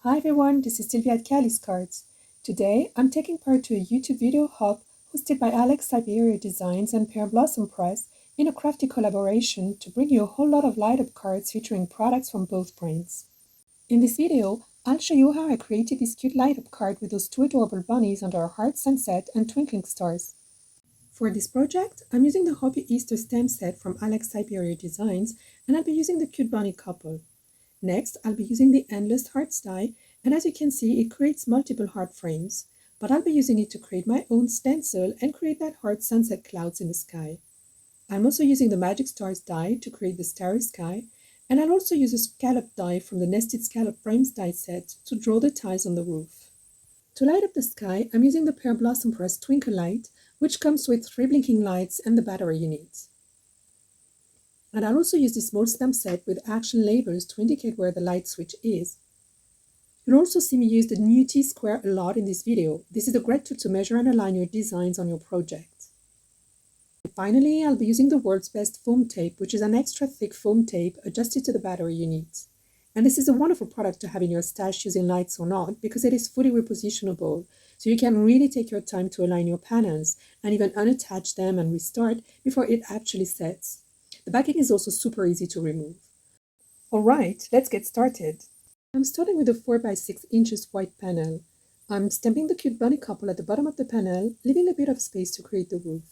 Hi everyone, this is Sylvia at Cali's Cards. Today, I'm taking part to a YouTube video hop hosted by Syberia Designs and Pear Blossom Press in a crafty collaboration to bring you a whole lot of light-up cards featuring products from both brands. In this video, I'll show you how I created this cute light-up card with those two adorable bunnies under a heart sunset and twinkling stars. For this project, I'm using the Hoppy Easter stamp set from Syberia Designs, and I'll be using the cute bunny couple. Next, I'll be using the Endless Hearts die, and as you can see, it creates multiple heart frames, but I'll be using it to create my own stencil and create that heart sunset clouds in the sky. I'm also using the Magic Stars die to create the starry sky, and I'll also use a scalloped die from the Nested Scallop Frames die set to draw the tiles on the roof. To light up the sky, I'm using the Pear Blossom Press Twinkle light, which comes with 3 blinking lights and the battery you need. And I'll also use this small stamp set with action labels to indicate where the light switch is. You'll also see me use the new T-square a lot in this video. This is a great tool to measure and align your designs on your project. And finally, I'll be using the world's best foam tape, which is an extra thick foam tape adjusted to the battery you need. And this is a wonderful product to have in your stash using lights or not, because it is fully repositionable, so you can really take your time to align your panels and even unattach them and restart before it actually sets. The backing is also super easy to remove. Alright, let's get started. I'm starting with a 4x6 inches white panel. I'm stamping the cute bunny couple at the bottom of the panel, leaving a bit of space to create the roof.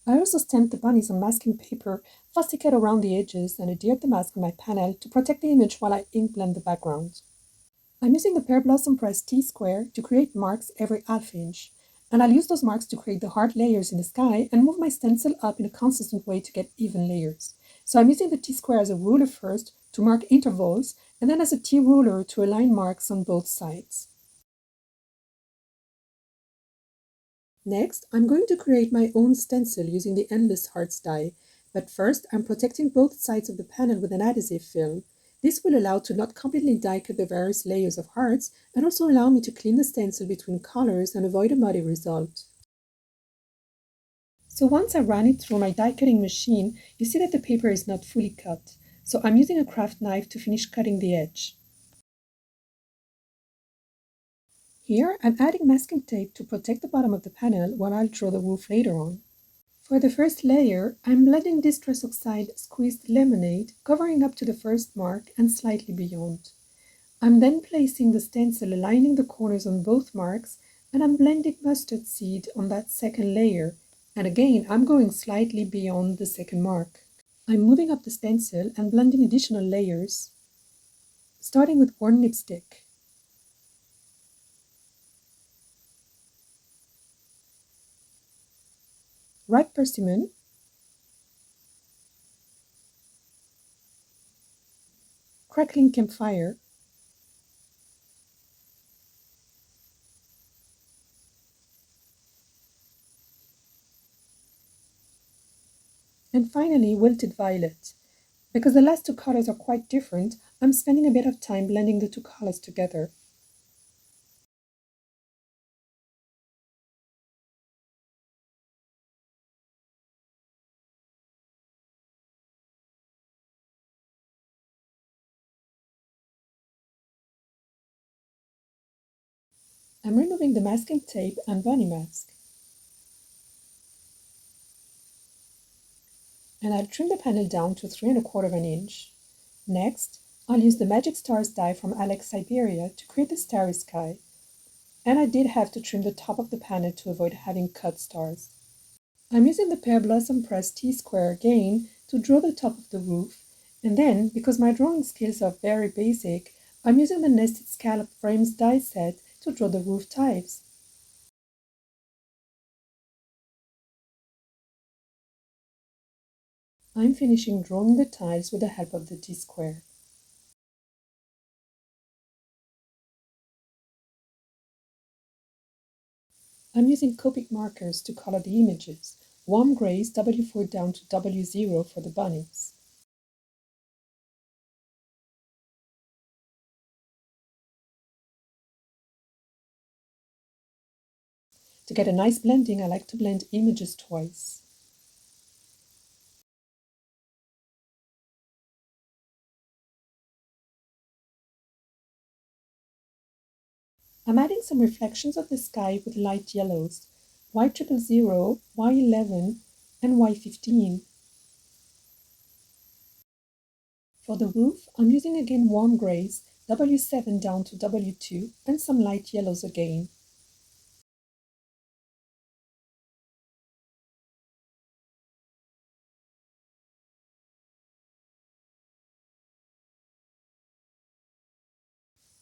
I also stamped the bunnies on masking paper, fusticated around the edges, and adhered the mask on my panel to protect the image while I ink blend the background. I'm using the Pear Blossom Press T-square to create marks every ½ inch, and I'll use those marks to create the heart layers in the sky and move my stencil up in a consistent way to get even layers. So I'm using the T-square as a ruler first to mark intervals, and then as a T-ruler to align marks on both sides. Next, I'm going to create my own stencil using the Endless Hearts die, but first I'm protecting both sides of the panel with an adhesive film. This will allow to not completely die cut the various layers of hearts and also allow me to clean the stencil between colors and avoid a muddy result. So once I ran it through my die cutting machine, you see that the paper is not fully cut. So I'm using a craft knife to finish cutting the edge. Here, I'm adding masking tape to protect the bottom of the panel while I'll draw the roof later on. For the first layer, I'm blending Distress Oxide Squeezed Lemonade, covering up to the first mark and slightly beyond. I'm then placing the stencil aligning the corners on both marks, and I'm blending Mustard Seed on that second layer, and again I'm going slightly beyond the second mark. I'm moving up the stencil and blending additional layers, starting with worn lipstick. Ripe persimmon, crackling campfire, and finally wilted violet. Because the last two colors are quite different, I'm spending a bit of time blending the two colors together. I'm removing the masking tape and bunny mask. And I'll trim the panel down to 3 1/4 inch. Next, I'll use the Magic Stars die from Syberia to create the starry sky. And I did have to trim the top of the panel to avoid having cut stars. I'm using the Pear Blossom Press T-square again to draw the top of the roof, and then, because my drawing skills are very basic, I'm using the Nested Scallop Frames die set to draw the roof tiles. I'm finishing drawing the tiles with the help of the T-square. I'm using Copic markers to color the images, warm grays W4 down to W0 for the bunnies. To get a nice blending, I like to blend images twice. I'm adding some reflections of the sky with light yellows, Y000, Y11, and Y15. For the roof, I'm using again warm grays, W7 down to W2, and some light yellows again.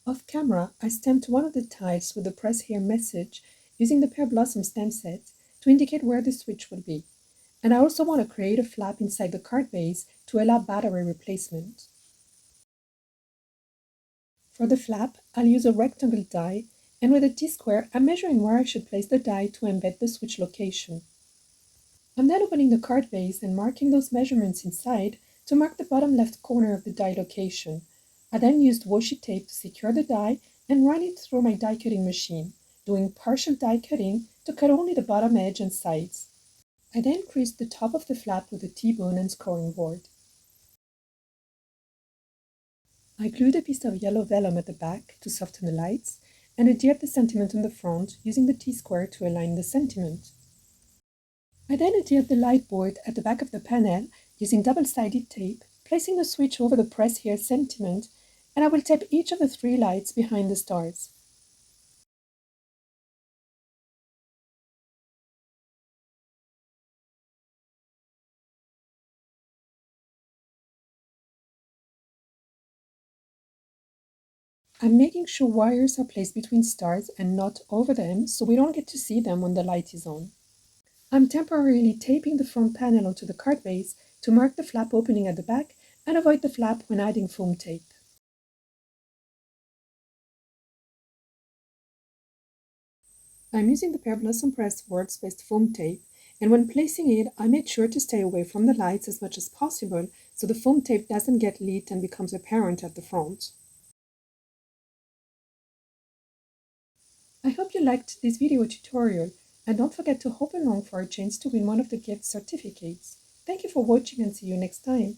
Off camera, I stamped one of the tiles with the Press Here message using the Pear Blossom stamp set to indicate where the switch would be. And I also want to create a flap inside the card base to allow battery replacement. For the flap, I'll use a rectangle die, and with a T-square, I'm measuring where I should place the die to embed the switch location. I'm then opening the card base and marking those measurements inside to mark the bottom left corner of the die location. I then used washi tape to secure the die and run it through my die cutting machine, doing partial die cutting to cut only the bottom edge and sides. I then creased the top of the flap with a T-bone and scoring board. I glued a piece of yellow vellum at the back to soften the lights and adhered the sentiment on the front using the T-square to align the sentiment. I then adhered the light board at the back of the panel using double-sided tape, placing the switch over the Press Here sentiment, and I will tape each of the 3 lights behind the stars. I'm making sure wires are placed between stars and not over them so we don't get to see them when the light is on. I'm temporarily taping the front panel onto the card base to mark the flap opening at the back and avoid the flap when adding foam tape. I'm using the Pear Blossom Press words-based foam tape, and when placing it, I made sure to stay away from the lights as much as possible so the foam tape doesn't get lit and becomes apparent at the front. I hope you liked this video tutorial, and don't forget to hop along for a chance to win one of the gift certificates. Thank you for watching and see you next time.